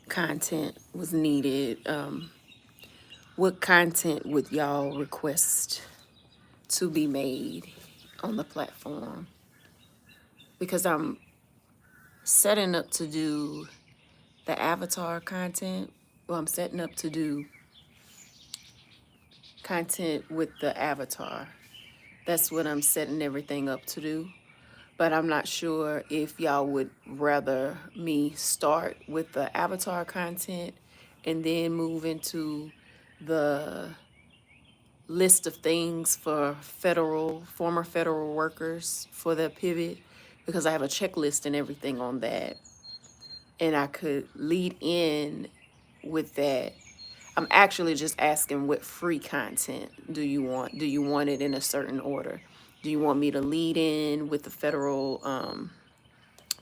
content was needed. What content would y'all request to be made on the platform? Because I'm setting up to do the avatar content. Well, I'm setting up to do content with the avatar. That's what I'm setting everything up to do. But I'm not sure if y'all would rather me start with the avatar content and then move into the list of things for former federal workers for the pivot, because I have a checklist and everything on that. And I could lead in with that. I'm actually just asking, what free content do you want? Do you want it in a certain order? Do you want me to lead in with the federal,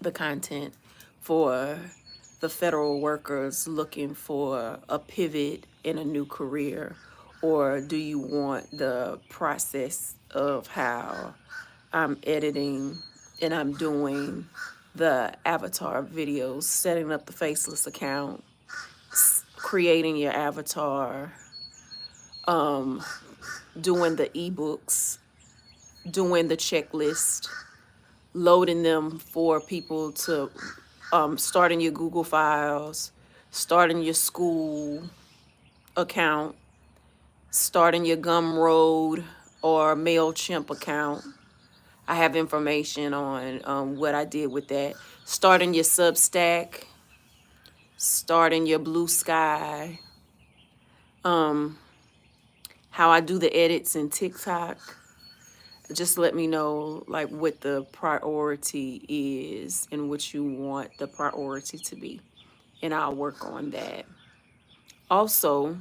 the content for the federal workers looking for a pivot in a new career? Or do you want the process of how I'm editing and I'm doing the avatar videos, setting up the faceless account, creating your avatar, doing the ebooks, doing the checklist, loading them for people to start in your Google files, starting your school account, starting your Gumroad or MailChimp account. I have information on what I did with that. Starting your Substack, starting your Blue Sky, how I do the edits in TikTok. Just let me know like what the priority is and what you want the priority to be, and I'll work on that. Also,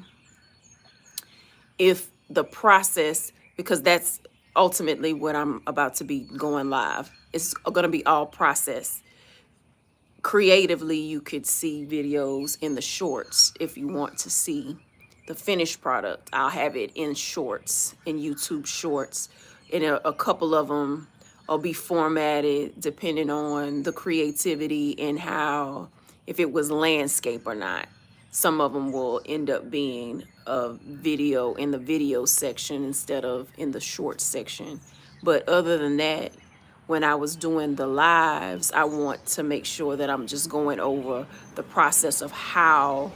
if the process, because that's ultimately what I'm about to be going live, it's going to be all process. Creatively, you could see videos in the shorts if you want to see the finished product. I'll have it in shorts, in YouTube shorts, and a couple of them will be formatted depending on the creativity and how, if it was landscape or not. Some of them will end up being a video in the video section instead of in the short section. But other than that, when I was doing the lives, I want to make sure that I'm just going over the process of how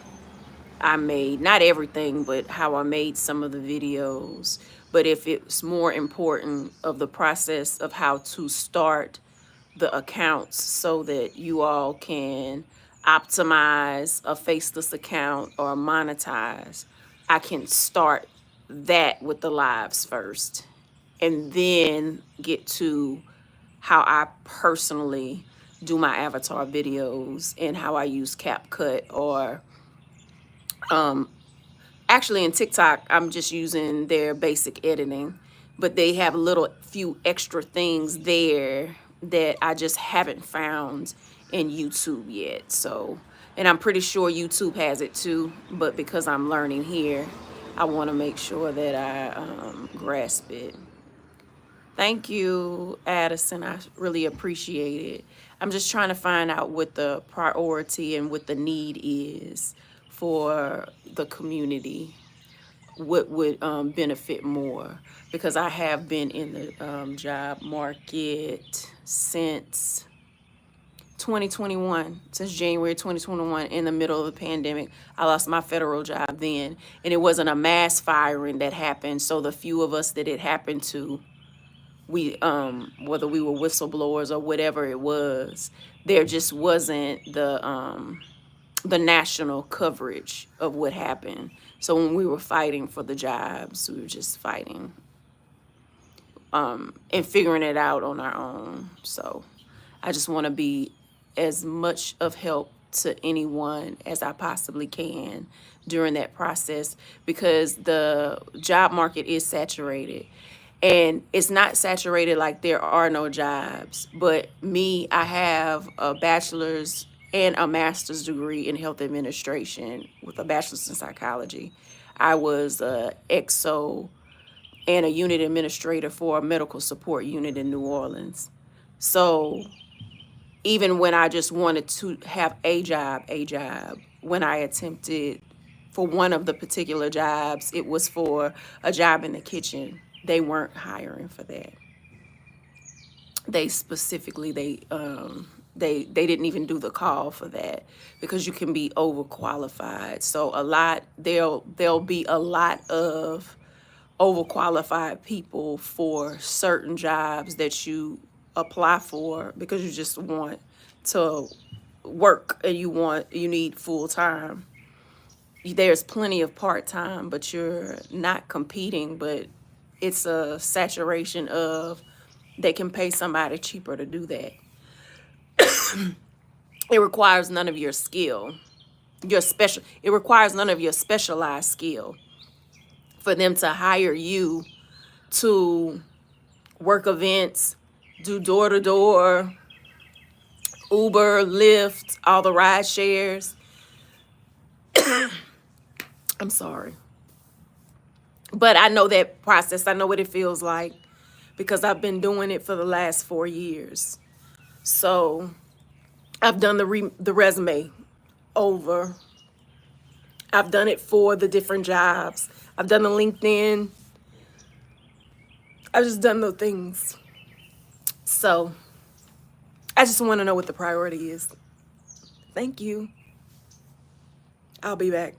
I made, not everything, but how I made some of the videos. But if it's more important of the process of how to start the accounts so that you all can optimize a faceless account or monetize, I can start that with the lives first and then get to how I personally do my avatar videos and how I use CapCut, or actually in TikTok, I'm just using their basic editing, but they have little few extra things there that I just haven't found in YouTube yet. So, and I'm pretty sure YouTube has it too, but because I'm learning here, I want to make sure that I grasp it. Thank you, Addison. I really appreciate it. I'm just trying to find out what the priority and what the need is for the community. What would benefit more? Because I have been in the job market since 2021, since January 2021, in the middle of the pandemic. I lost my federal job then, and it wasn't a mass firing that happened. So the few of us that it happened to, we whether we were whistleblowers or whatever it was, there just wasn't the national coverage of what happened. So when we were fighting for the jobs, we were just fighting and figuring it out on our own. So I just want to be as much of help to anyone as I possibly can during that process, because the job market is saturated. And it's not saturated like there are no jobs, but me, I have a bachelor's and a master's degree in health administration with a bachelor's in psychology. I was a EXO and a unit administrator for a medical support unit in New Orleans. So even when I just wanted to have a job, when I attempted for one of the particular jobs, it was for a job in the kitchen. They weren't hiring for that. They specifically they didn't even do the call for that because you can be overqualified. So a lot there'll be a lot of overqualified people for certain jobs that you apply for because you just want to work and you need full time. There's plenty of part time, but you're not competing, but it's a saturation of they can pay somebody cheaper to do that. It requires none of your skill, it requires none of your specialized skill for them to hire you to work events, do door to door, Uber, Lyft, all the ride shares. I'm sorry. But I know that process. I know what it feels like because I've been doing it for the last 4 years. So I've done the resume over. I've done it for the different jobs. I've done the LinkedIn. I've just done those things. So I just want to know what the priority is. Thank you. I'll be back.